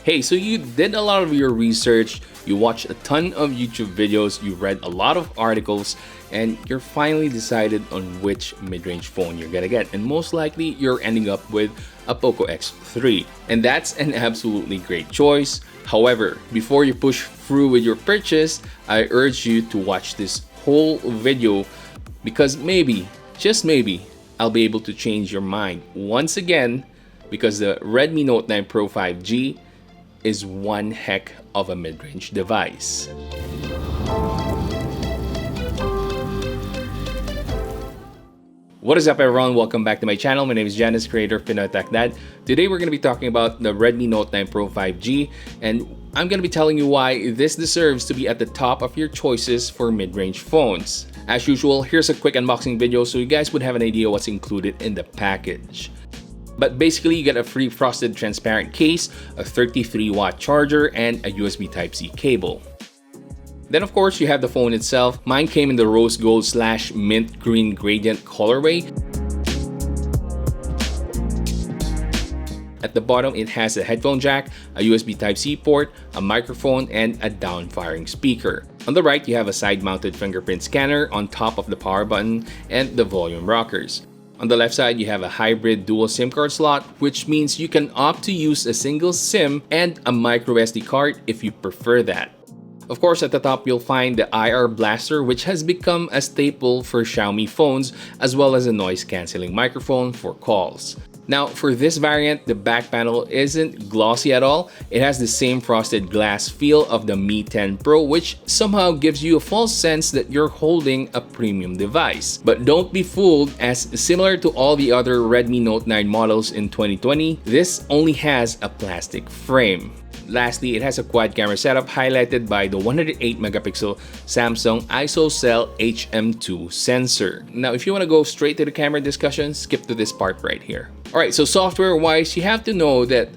Hey, so you did a lot of your research, you watched a ton of YouTube videos, you read a lot of articles, and you're finally decided on which mid-range phone you're gonna get. And most likely, you're ending up with a Poco X3. And that's an absolutely great choice. However, before you push through with your purchase, I urge you to watch this whole video because maybe, just maybe, I'll be able to change your mind once again because the Redmi Note 9 Pro 5G is one heck of a mid-range device. What is up everyone? Welcome back to my channel. My name is Janice, creator of Pinoy Tech Dad. Today we're going to be talking about the Redmi Note 9 Pro 5G, and I'm going to be telling you why this deserves to be at the top of your choices for mid-range phones. As usual, here's a quick unboxing video so you guys would have an idea what's included in the package. But basically, you get a free frosted transparent case, a 33-watt charger, and a USB Type-C cable. Then of course, you have the phone itself. Mine came in the rose gold / mint green gradient colorway. At the bottom, it has a headphone jack, a USB Type-C port, a microphone, and a down-firing speaker. On the right, you have a side-mounted fingerprint scanner on top of the power button and the volume rockers. On the left side, you have a hybrid dual SIM card slot, which means you can opt to use a single SIM and a micro SD card if you prefer that. Of course, at the top, you'll find the IR blaster, which has become a staple for Xiaomi phones, as well as a noise-canceling microphone for calls. Now, for this variant, the back panel isn't glossy at all. It has the same frosted glass feel of the Mi 10 Pro, which somehow gives you a false sense that you're holding a premium device. But don't be fooled, as similar to all the other Redmi Note 9 models in 2020, this only has a plastic frame. Lastly, it has a quad camera setup highlighted by the 108-megapixel Samsung ISOCELL HM2 sensor. Now, if you want to go straight to the camera discussion, skip to this part right here. Alright, so software-wise, you have to know that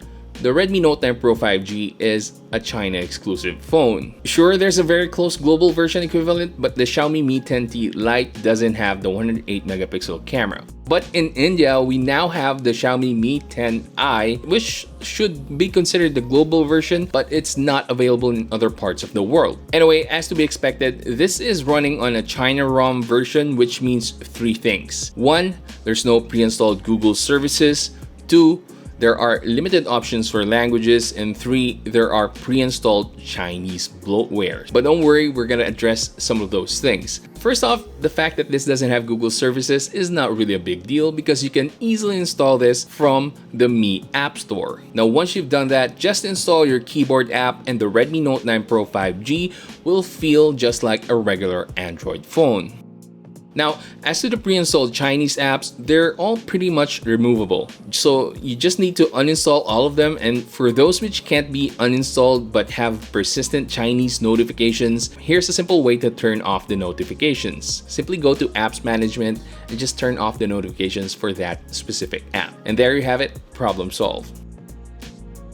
the Redmi Note 9 Pro 5G is a China-exclusive phone. Sure, there's a very close global version equivalent, but the Xiaomi Mi 10T Lite doesn't have the 108-megapixel camera. But in India, we now have the Xiaomi Mi 10i, which should be considered the global version, but it's not available in other parts of the world. Anyway, as to be expected, this is running on a China ROM version, which means three things. 1, there's no pre-installed Google services. 2, there are limited options for languages, and 3, there are pre-installed Chinese bloatware. But don't worry, we're gonna address some of those things. First off, the fact that this doesn't have Google services is not really a big deal because you can easily install this from the Mi App Store. Now, once you've done that, just install your keyboard app and the Redmi Note 9 Pro 5G will feel just like a regular Android phone. Now, as to the pre-installed Chinese apps, they're all pretty much removable. So you just need to uninstall all of them, and for those which can't be uninstalled but have persistent Chinese notifications, here's a simple way to turn off the notifications. Simply go to Apps Management and just turn off the notifications for that specific app. And there you have it, problem solved.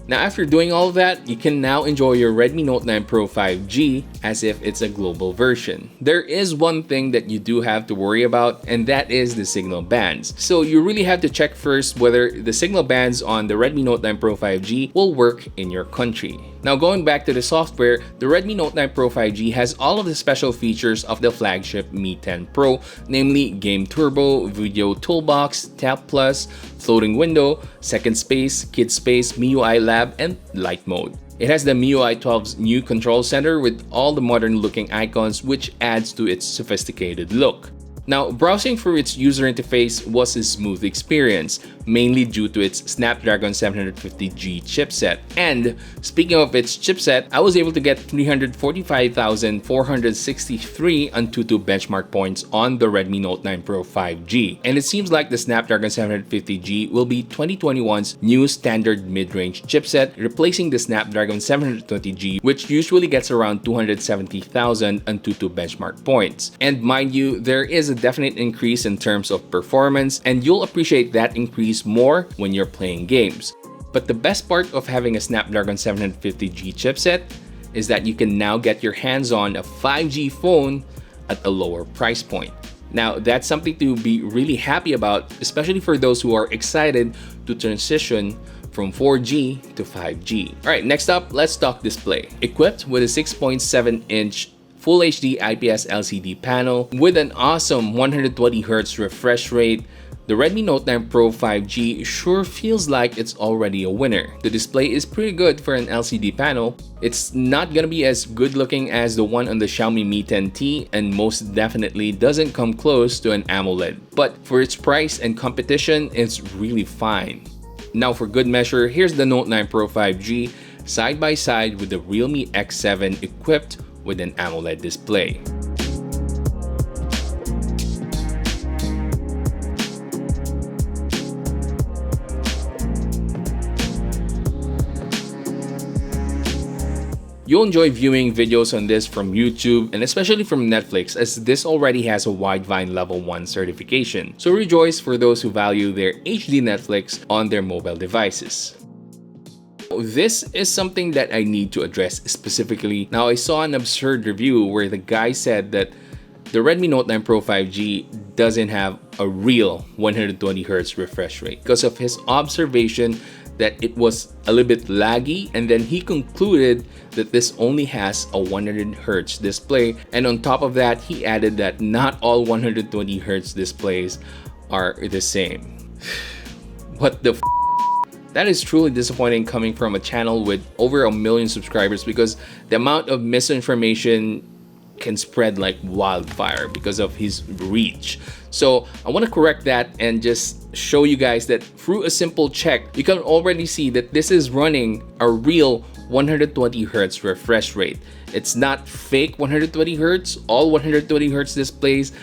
Now, after doing all of that, you can now enjoy your Redmi Note 9 Pro 5G as if it's a global version. There is one thing that you do have to worry about, and that is the signal bands. So you really have to check first whether the signal bands on the Redmi Note 9 Pro 5G will work in your country. Now, going back to the software, the Redmi Note 9 Pro 5G has all of the special features of the flagship Mi 10 Pro, namely Game Turbo, Video Toolbox, Tap Plus, Floating Window, Second Space, Kid Space, MIUI Lab, and Light Mode. It has the MIUI 12's new control center with all the modern-looking icons, which adds to its sophisticated look. Now, browsing through its user interface was a smooth experience, mainly due to its Snapdragon 750G chipset. And speaking of its chipset, I was able to get 345,463 Antutu benchmark points on the Redmi Note 9 Pro 5G. And it seems like the Snapdragon 750G will be 2021's new standard mid-range chipset, replacing the Snapdragon 720G, which usually gets around 270,000 Antutu benchmark points. And mind you, there is a definite increase in terms of performance, and you'll appreciate that increase more when you're playing games. But the best part of having a Snapdragon 750G chipset is that you can now get your hands on a 5G phone at a lower price point. Now, that's something to be really happy about, especially for those who are excited to transition from 4G to 5G. Alright, next up, let's talk display. Equipped with a 6.7-inch Full HD IPS LCD panel with an awesome 120Hz refresh rate, the Redmi Note 9 Pro 5G sure feels like it's already a winner. The display is pretty good for an LCD panel. It's not gonna be as good looking as the one on the Xiaomi Mi 10T and most definitely doesn't come close to an AMOLED. But for its price and competition, it's really fine. Now for good measure, here's the Note 9 Pro 5G side by side with the Realme X7 equipped with an AMOLED display. You'll enjoy viewing videos on this from YouTube and especially from Netflix, as this already has a Widevine Level 1 certification. So rejoice for those who value their HD Netflix on their mobile devices. This is something that I need to address specifically. Now, I saw an absurd review where the guy said that the Redmi Note 9 Pro 5G doesn't have a real 120Hz refresh rate because of his observation that it was a little bit laggy, and then he concluded that this only has a 100Hz display, and on top of that he added that not all 120Hz displays are the same. What the f? That is truly disappointing coming from a channel with over 1 million subscribers, because the amount of misinformation can spread like wildfire because of his reach. So I want to correct that and just show you guys that through a simple check, you can already see that this is running a real 120Hz refresh rate. It's not fake 120Hz. All 120Hz displays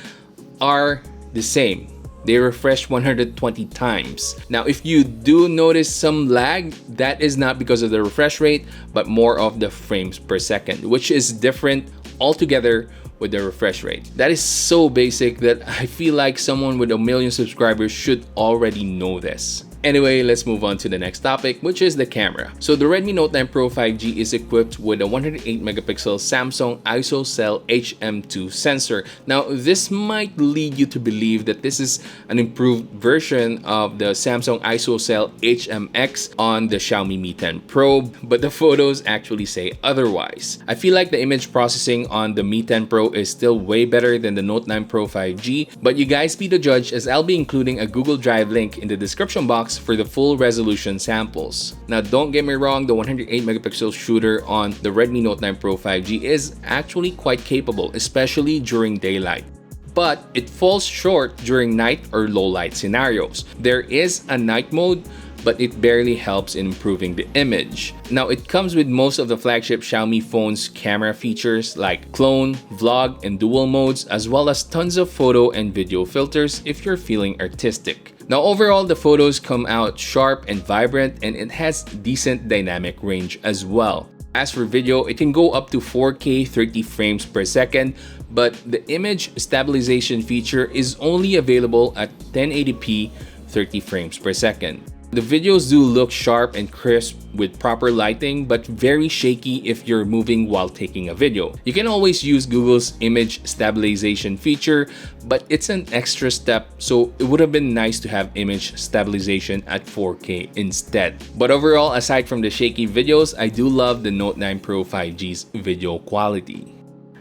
are the same. They refresh 120 times. Now, if you do notice some lag, that is not because of the refresh rate, but more of the frames per second, which is different altogether with the refresh rate. That is so basic that I feel like someone with 1 million subscribers should already know this. Anyway, let's move on to the next topic, which is the camera. So the Redmi Note 9 Pro 5G is equipped with a 108-megapixel Samsung ISOCELL HM2 sensor. Now, this might lead you to believe that this is an improved version of the Samsung ISOCELL HMX on the Xiaomi Mi 10 Pro, but the photos actually say otherwise. I feel like the image processing on the Mi 10 Pro is still way better than the Note 9 Pro 5G, but you guys be the judge, as I'll be including a Google Drive link in the description box for the full resolution samples. Now, don't get me wrong, the 108-megapixel shooter on the Redmi Note 9 Pro 5G is actually quite capable, especially during daylight. But it falls short during night or low light scenarios. There is a night mode, but it barely helps in improving the image. Now, it comes with most of the flagship Xiaomi phone's camera features like clone, vlog, and dual modes, as well as tons of photo and video filters if you're feeling artistic. Now, overall, the photos come out sharp and vibrant, and it has decent dynamic range as well. As for video, it can go up to 4K 30 frames per second, but the image stabilization feature is only available at 1080p 30 frames per second. The videos do look sharp and crisp with proper lighting, but very shaky if you're moving while taking a video. You can always use Google's image stabilization feature, but it's an extra step, so it would have been nice to have image stabilization at 4K instead. But overall, aside from the shaky videos, I do love the Note 9 Pro 5G's video quality.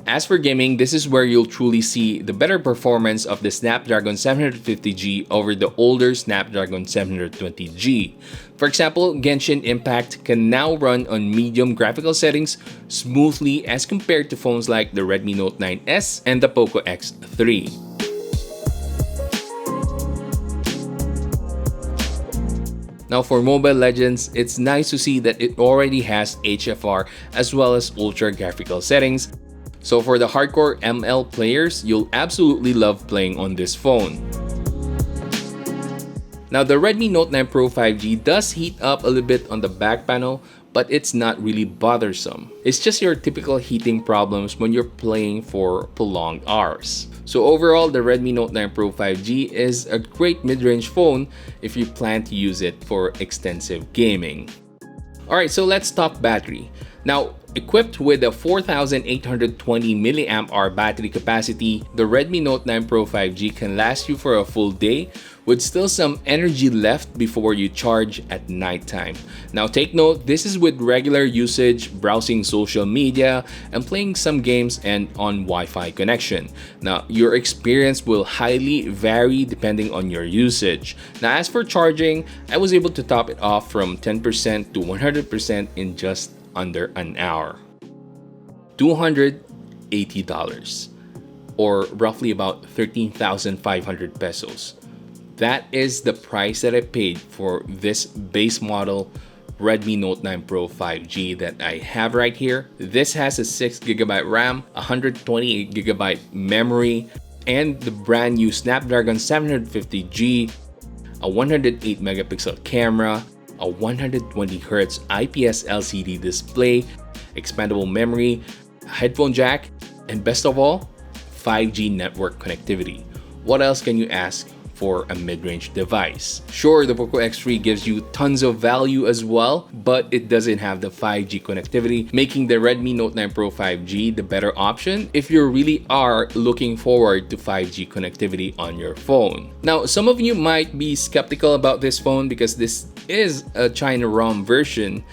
As for gaming, this is where you'll truly see the better performance of the Snapdragon 750G over the older Snapdragon 720G. For example, Genshin Impact can now run on medium graphical settings smoothly as compared to phones like the Redmi Note 9S and the Poco X3. Now for Mobile Legends, it's nice to see that it already has HFR as well as ultra graphical settings. So for the hardcore ML players, you'll absolutely love playing on this phone. Now the Redmi Note 9 Pro 5G does heat up a little bit on the back panel, but it's not really bothersome. It's just your typical heating problems when you're playing for prolonged hours. So overall, the Redmi Note 9 Pro 5G is a great mid-range phone if you plan to use it for extensive gaming. Alright, so let's talk battery. Now, Equipped with a 4,820 mAh battery capacity, the Redmi Note 9 Pro 5G can last you for a full day with still some energy left before you charge at nighttime. Now take note, this is with regular usage, browsing social media, and playing some games and on Wi-Fi connection. Now your experience will highly vary depending on your usage. Now as for charging, I was able to top it off from 10% to 100% in just under an hour. $280 or roughly about 13,500 pesos. That is the price that I paid for this base model Redmi Note 9 Pro 5G that I have right here. This has a 6GB RAM, 128GB memory, and the brand new Snapdragon 750G, a 108 megapixel camera, a 120Hz IPS LCD display, expandable memory, a headphone jack, and best of all, 5G network connectivity. What else can you ask for a mid-range device? Sure, the Poco X3 gives you tons of value as well, but it doesn't have the 5G connectivity, making the Redmi Note 9 Pro 5G the better option if you really are looking forward to 5G connectivity on your phone. Now, some of you might be skeptical about this phone because this is a China ROM version,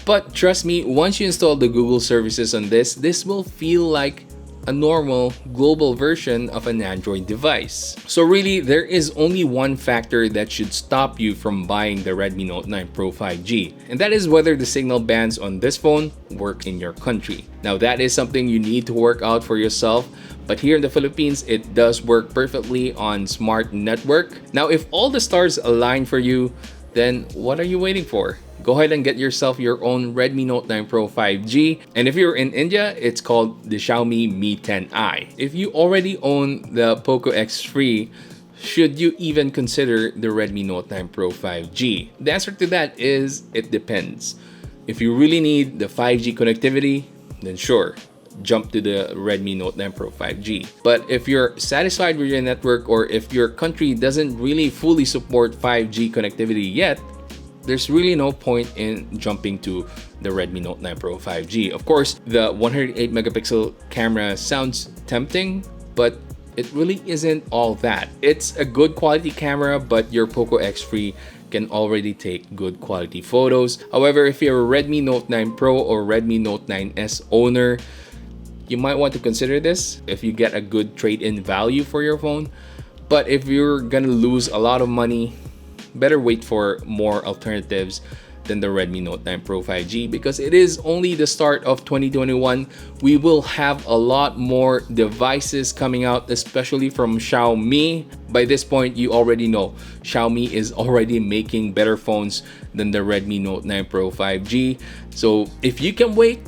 but trust me, once you install the Google services on this will feel like a normal global version of an Android device. So really, there is only one factor that should stop you from buying the Redmi Note 9 Pro 5G, and that is whether the signal bands on this phone work in your country. Now that is something you need to work out for yourself, but here in the Philippines, it does work perfectly on Smart Network. Now if all the stars align for you, then what are you waiting for? Go ahead and get yourself your own Redmi Note 9 Pro 5G. And if you're in India, it's called the Xiaomi Mi 10i. If you already own the Poco X3, should you even consider the Redmi Note 9 Pro 5G? The answer to that is it depends. If you really need the 5G connectivity, then sure, jump to the Redmi Note 9 Pro 5G. But if you're satisfied with your network, or if your country doesn't really fully support 5G connectivity yet, there's really no point in jumping to the Redmi Note 9 Pro 5G. Of course, the 108 megapixel camera sounds tempting, but it really isn't all that. It's a good quality camera, but your Poco X3 can already take good quality photos. However, if you're a Redmi Note 9 Pro or Redmi Note 9S owner, you might want to consider this if you get a good trade-in value for your phone. But if you're gonna lose a lot of money, better wait for more alternatives than the Redmi Note 9 Pro 5G, because it is only the start of 2021. We will have a lot more devices coming out, especially from Xiaomi. By this point, you already know Xiaomi is already making better phones than the Redmi Note 9 Pro 5G. So if you can wait,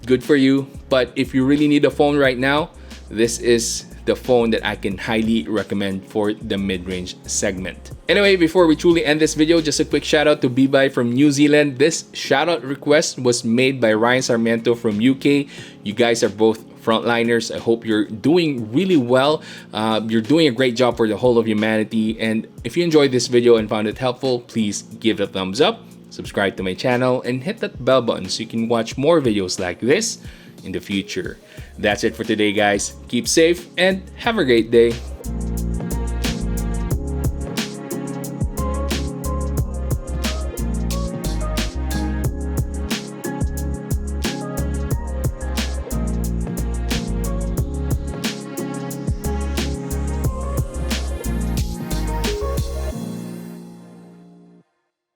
good for you. But if you really need a phone right now, this is the phone that I can highly recommend for the mid-range segment. Anyway, before we truly end this video, just a quick shout out to Bibay from New Zealand. This shout out request was made by Ryan Sarmiento from UK. You guys are both frontliners. I hope you're doing really well. You're doing a great job for the whole of humanity. And if you enjoyed this video and found it helpful, please give it a thumbs up, subscribe to my channel, and hit that bell button so you can watch more videos like this in the future. That's it for today, guys. Keep safe and have a great day.